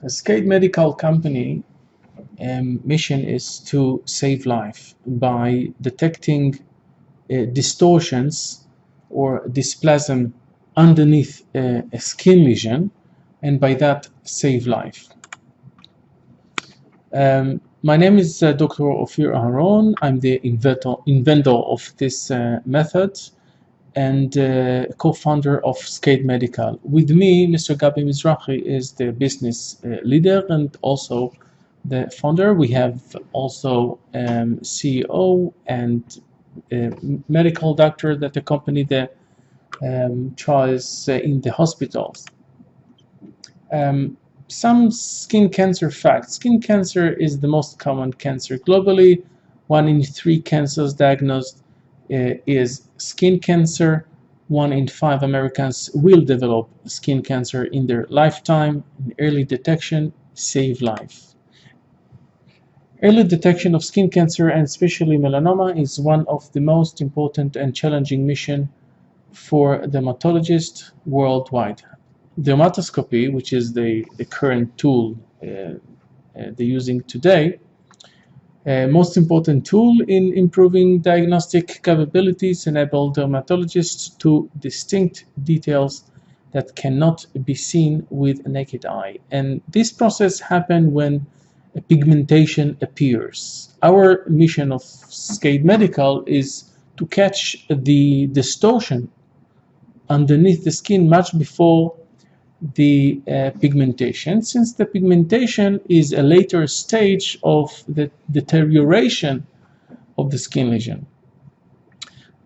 A Scade medical company mission is to save life by detecting distortions or dysplasm underneath a skin lesion, and by that save life. My name is Dr. Ofir Aharon. I'm the inventor of this method and co-founder of Scade Medical. With me, Mr. Gabi Mizrahi is the business leader and also the founder. We have also CEO and medical doctor that accompany the trials in the hospitals. Some skin cancer facts. Skin cancer is the most common cancer globally. 1 in 3 cancers diagnosed is skin cancer. 1 in 5 Americans will develop skin cancer in their lifetime. Early detection save life. Early detection of skin cancer, and especially melanoma, is one of the most important and challenging missions for dermatologists worldwide. Dermatoscopy, which is the current tool they're using today, most important tool in improving diagnostic capabilities, enable dermatologists to distinct details that cannot be seen with a naked eye. And this process happens when a pigmentation appears. Our mission of Scade Medical is to catch the distortion underneath the skin much before the pigmentation, since the pigmentation is a later stage of the deterioration of the skin lesion.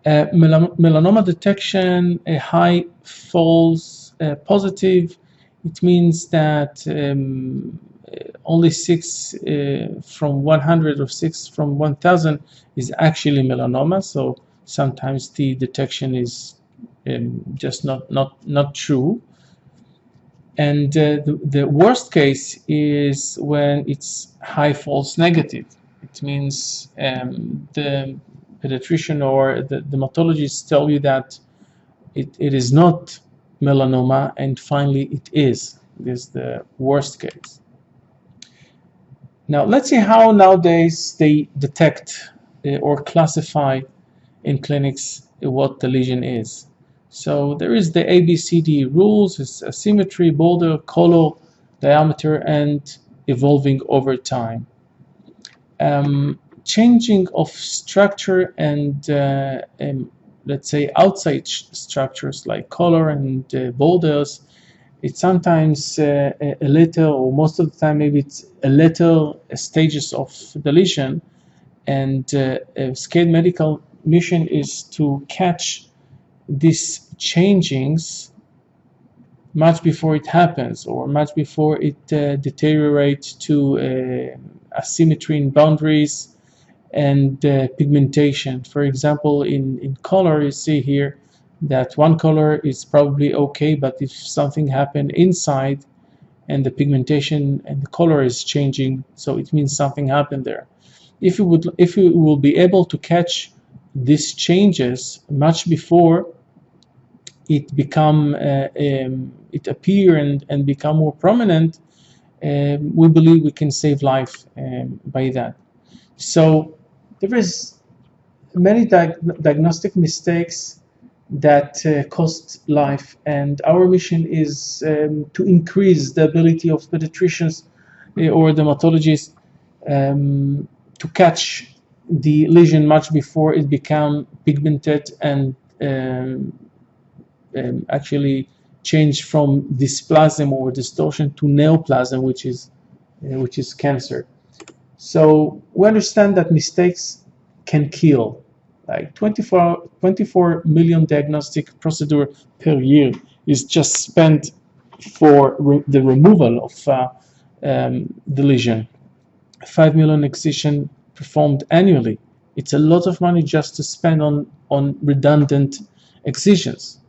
Melanoma detection, a high false positive. It means that only 6 from 100 or 6 from 1,000 is actually melanoma. So sometimes the detection is just not true. And the worst case is when it's high false negative. It means the pediatrician or the dermatologist tell you that it is not melanoma, and finally it is. This is the worst case. Now let's see how nowadays they detect or classify in clinics what the lesion is. So there is the ABCD rules: it's asymmetry, border, color, diameter, and evolving over time. Changing of structure and let's say outside structures like color and borders, it's sometimes a little, or most of the time maybe it's a little stages of the lesion. And Scade Medical mission is to catch these changings much before it happens, or much before it deteriorates to asymmetry in boundaries and pigmentation. For example, in color, you see here that one color is probably okay, but if something happened inside and the pigmentation and the color is changing, so it means something happened there. If you will be able to catch these changes much before it become it appear and become more prominent, we believe we can save life by that. So there is many diagnostic mistakes that cost life, and our mission is to increase the ability of pediatricians or dermatologists to catch the lesion much before it become pigmented and actually change from dysplasm or distortion to neoplasm, which is cancer. So we understand that mistakes can kill. Like 24 million diagnostic procedure per year is just spent for the removal of the lesion. 5 million excisions performed annually. It's a lot of money just to spend on redundant excisions.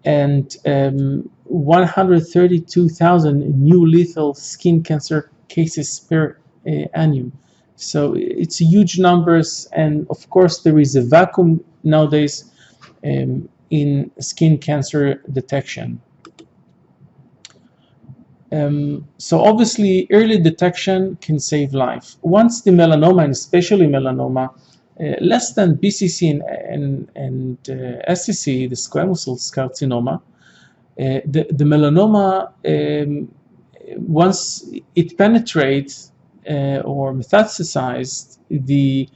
And 132,000 new lethal skin cancer cases per annum. So it's huge numbers, and of course there is a vacuum nowadays in skin cancer detection. So obviously, early detection can save life. Once the melanoma, and especially melanoma, less than BCC and SCC, the squamous cell carcinoma, the melanoma, once it penetrates or metastasized, the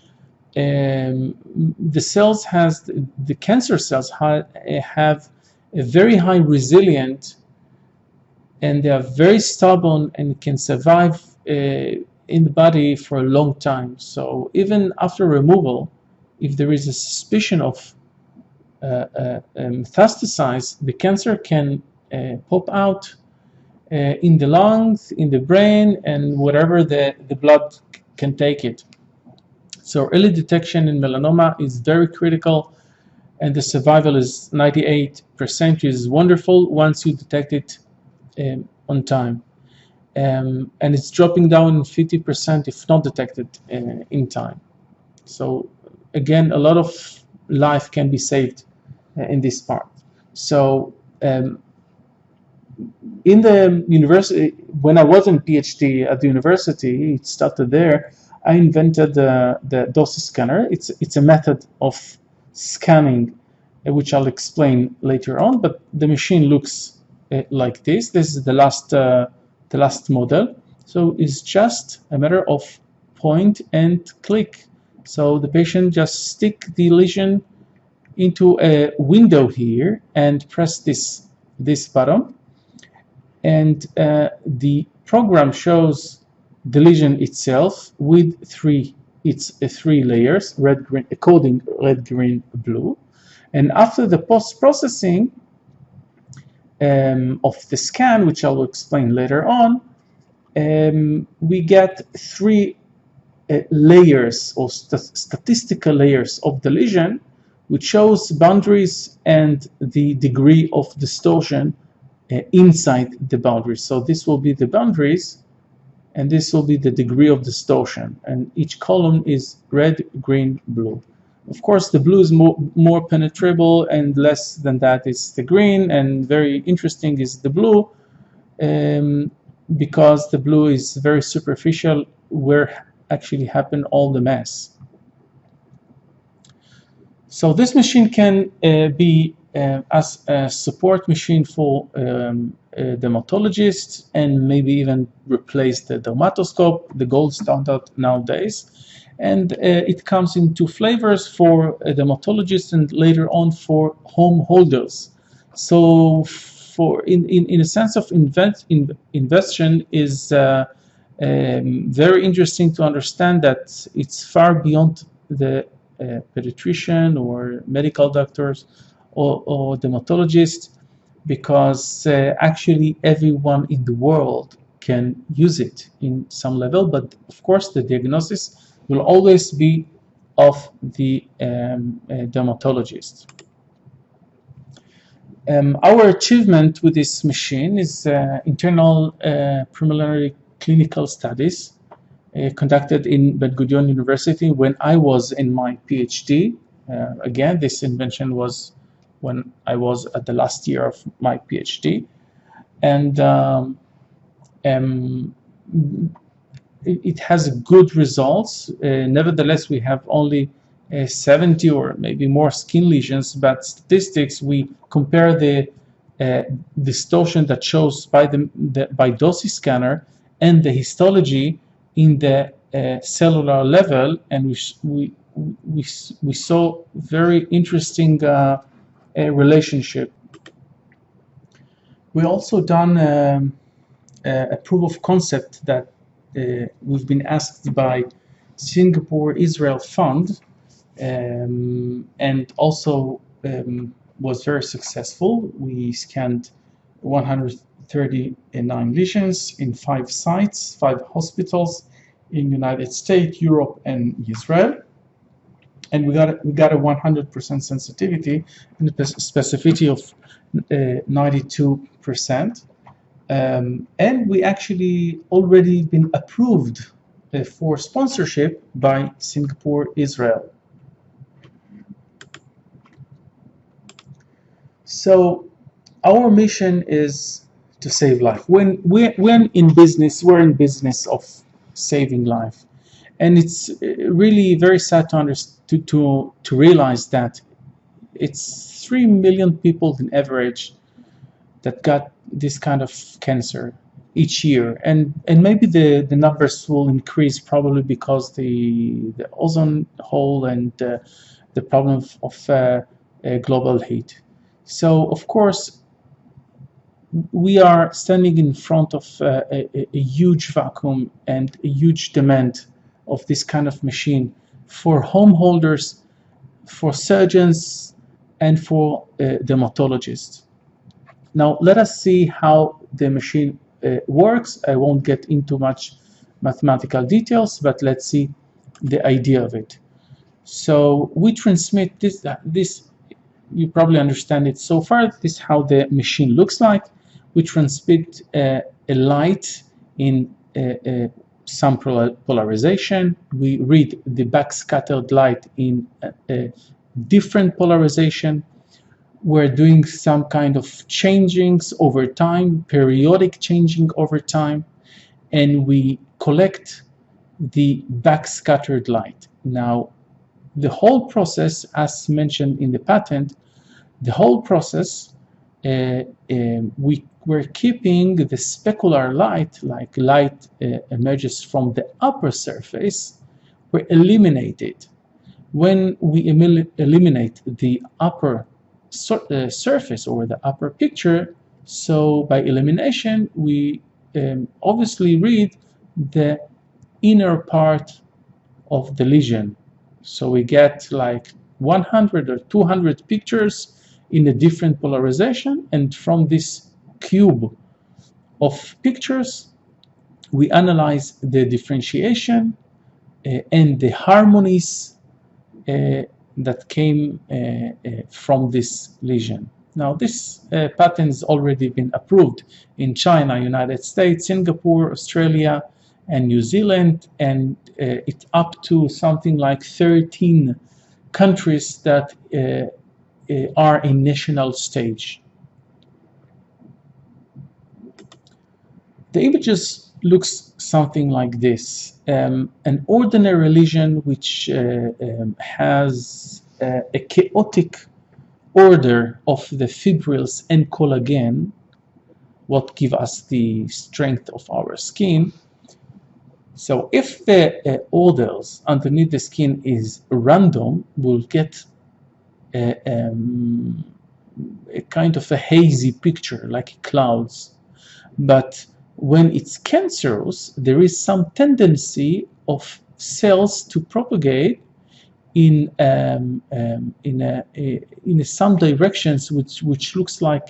cells the cancer cells have a very high resilient, and they are very stubborn and can survive in the body for a long time. So even after removal, if there is a suspicion of metastasize, the cancer can pop out in the lungs, in the brain, and whatever the blood can take it. So early detection in melanoma is very critical, and the survival is 98%, which is wonderful once you detect it on time. And it's dropping down 50% if not detected in time. So again, a lot of life can be saved in this part. So in the university, when I was in PhD at the university, it started there, I invented the DOSI scanner. It's a method of scanning, which I'll explain later on, but the machine looks like this. This is the last model. So it's just a matter of point and click. So the patient just stick the lesion into a window here and press this button, and the program shows the lesion itself with three layers, red, green, coding red, green, blue. And after the post-processing of the scan, which I will explain later on, we get three layers or statistical layers of the lesion, which shows boundaries and the degree of distortion inside the boundaries. So this will be the boundaries, and this will be the degree of distortion. And each column is red, green, blue. Of course, the blue is more penetrable, and less than that is the green. And very interesting is the blue, because the blue is very superficial, where actually happen all the mass. So this machine can be as a support machine for dermatologists, and maybe even replace the dermatoscope, the gold standard nowadays. And it comes in two flavors for dermatologists and later on for home holders. So for in a sense of invention is very interesting to understand that it's far beyond the pediatrician or medical doctors or dermatologists, because actually everyone in the world can use it in some level, but of course the diagnosis will always be of the dermatologist. Our achievement with this machine is internal preliminary clinical studies conducted in Ben Gurion University when I was in my PhD. Again, this invention was when I was at the last year of my PhD. And it has good results. Nevertheless, we have only 70 or maybe more skin lesions, but statistics, we compare the distortion that shows by DOSI scanner and the histology in the cellular level, and we saw very interesting relationship. We also done a proof of concept that we've been asked by Singapore-Israel Fund, and also was very successful. We scanned 139 lesions in 5 sites, 5 hospitals in United States, Europe, and Israel. And we got a 100% sensitivity and a specificity of 92%. And we actually already been approved for sponsorship by Singapore, Israel. So our mission is to save life. When in business, we're in business of saving life, and it's really very sad to realize that it's 3 million people in average that got this kind of cancer each year, and maybe the numbers will increase, probably because the ozone hole and the problem of global heat. So of course we are standing in front of a huge vacuum and a huge demand of this kind of machine for home holders, for surgeons, and for dermatologists. Now let us see how the machine works. I won't get into much mathematical details, but let's see the idea of it. So we transmit this, you probably understand it so far. This is how the machine looks like. We transmit a light in some polarization. We read the backscattered light in a different polarization. We're doing some kind of changings over time, periodic changing over time, and we collect the backscattered light. Now, the whole process, as mentioned in the patent, the whole process, we're keeping the specular light, like light emerges from the upper surface, we eliminate it. When we eliminate the upper surface or the upper picture, so by elimination we obviously read the inner part of the lesion. So we get like 100 or 200 pictures in a different polarization, and from this cube of pictures we analyze the differentiation and the harmonies that came from this lesion. Now this patent has already been approved in China, United States, Singapore, Australia, and New Zealand, and it's up to something like 13 countries that are in national stage. The images looks something like this. An ordinary lesion which has a chaotic order of the fibrils and collagen, what give us the strength of our skin. So if the orders underneath the skin is random, we'll get a kind of a hazy picture like clouds. But when it's cancerous, there is some tendency of cells to propagate in some directions which looks like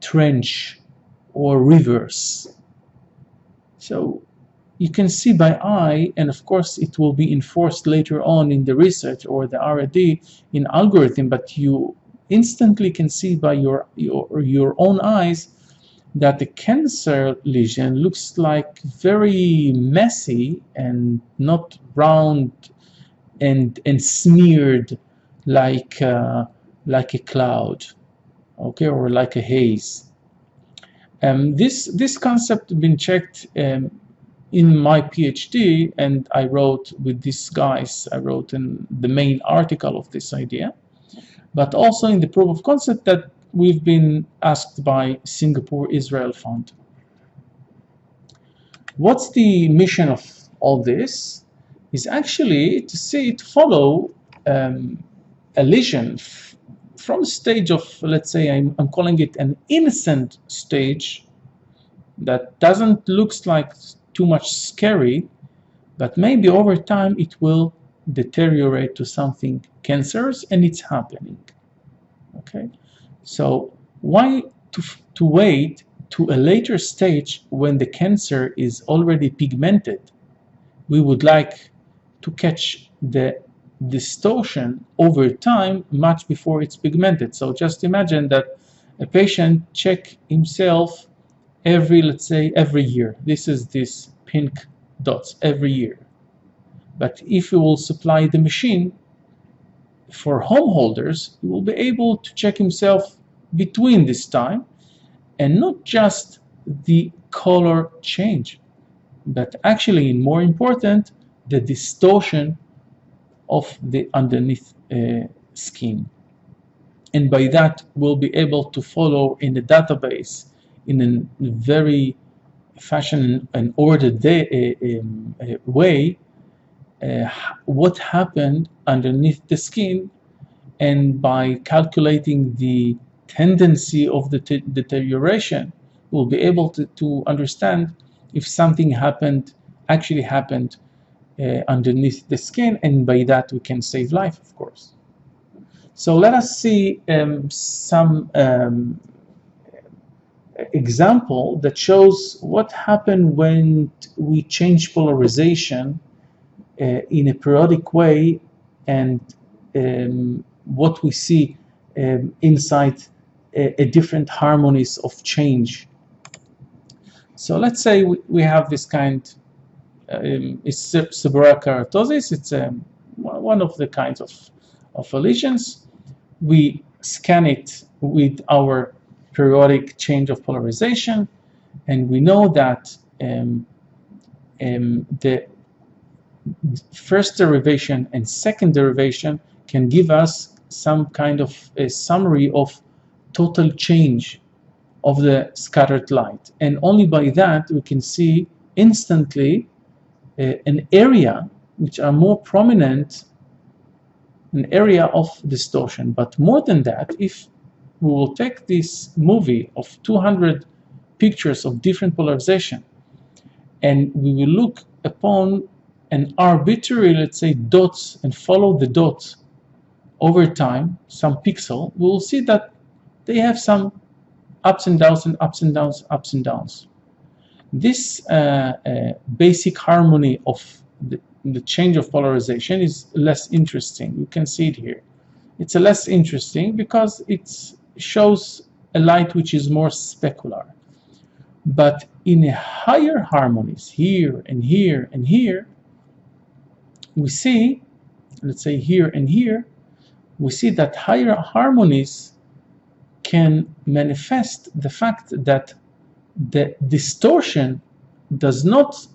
trench or rivers. So you can see by eye, and of course it will be enforced later on in the research or the R&D in algorithm, but you instantly can see by your own eyes that the cancer lesion looks like very messy and not round and smeared like a cloud, okay, or like a haze. This concept has been checked in my PhD, and I wrote with these guys. I wrote in the main article of this idea, but also in the proof of concept that we've been asked by Singapore Israel Fund. What's the mission of all this? Is actually to follow a lesion from a stage of, let's say, I'm calling it an innocent stage that doesn't looks like too much scary, but maybe over time it will deteriorate to something cancerous, and it's happening. Okay, so why to wait to a later stage when the cancer is already pigmented? We would like to catch the distortion over time much before it's pigmented. So just imagine that a patient check himself every, let's say, every year. This is this pink dots every year. But if you will supply the machine for home holders, he will be able to check himself between this time, and not just the color change, but actually, more important, the distortion of the underneath skin. And by that, we'll be able to follow in the database in a very fashion and ordered way what happened underneath the skin, and by calculating the tendency of the deterioration, we'll be able to understand if something actually happened underneath the skin, and by that we can save life, of course. So let us see some example that shows what happened when we change polarization in a periodic way, and what we see inside a different harmonies of change. So let's say we have this kind, it's seborrheic keratosis. It's one of the kinds of lesions. We scan it with our periodic change of polarization, and we know that the first derivation and second derivation can give us some kind of a summary of total change of the scattered light, and only by that we can see instantly an area which are more prominent, an area of distortion. But more than that, if we will take this movie of 200 pictures of different polarization, and we will look upon an arbitrary, let's say, dots, and follow the dots over time, some pixel, we will see that they have some ups and downs and ups and downs, ups and downs. This basic harmony of the change of polarization is less interesting. You can see it here. It's less interesting because it shows a light which is more specular. But in a higher harmonies, here and here and here, we see, let's say here and here, we see that higher harmonies can manifest the fact that the distortion does not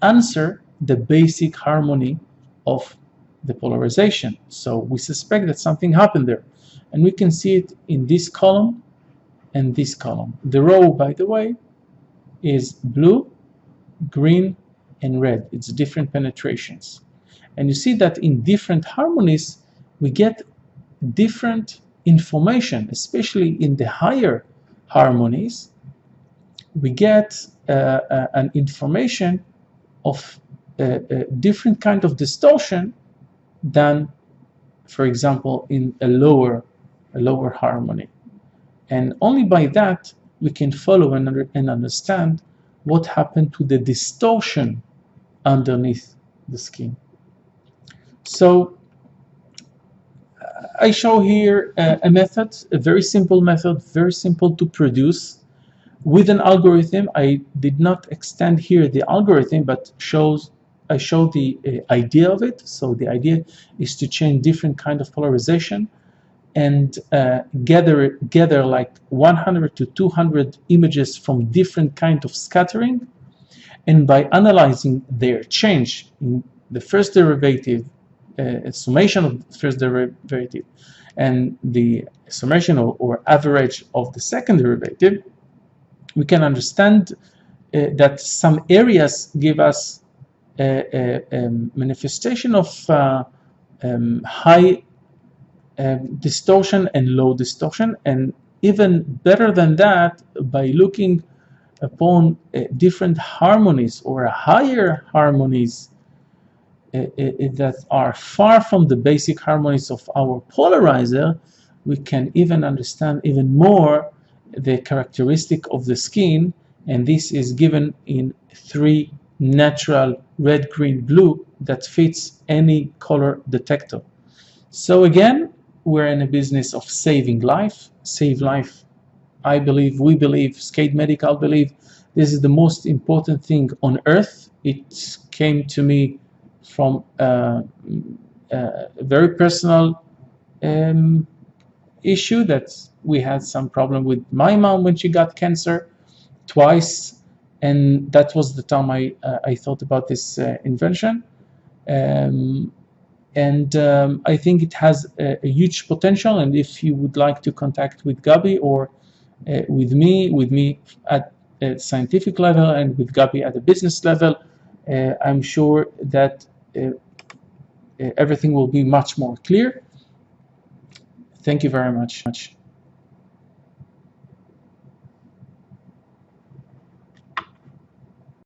answer the basic harmony of the polarization. So we suspect that something happened there, and we can see it in this column and this column. The row, by the way, is blue, green, and red. It's different penetrations. And you see that in different harmonies, we get different information, especially in the higher harmonies. We get an information of a different kind of distortion than, for example, in a lower harmony. And only by that we can follow and understand what happened to the distortion underneath the skin. So I show here a method, a very simple method, very simple to produce with an algorithm. I did not extend here the algorithm, but I show the idea of it. So the idea is to change different kind of polarization and gather like 100 to 200 images from different kind of scattering, and by analyzing their change in the first derivative, summation of the first derivative, and the summation or average of the second derivative, we can understand that some areas give us a manifestation of high distortion and low distortion, and even better than that, by looking upon different harmonies or higher harmonies that are far from the basic harmonies of our polarizer, we can even understand even more the characteristic of the skin, and this is given in 3 natural red, green, blue that fits any color detector. So again, we're in a business of saving life. Save life, I believe, we believe, Scade Medical believe, this is the most important thing on earth. It came to me from a very personal issue that we had some problem with my mom when she got cancer, twice, and that was the time I thought about this invention. I think it has a huge potential, and if you would like to contact with Gabi or with me at a scientific level and with Gabi at a business level, I'm sure that everything will be much more clear. Thank you very much.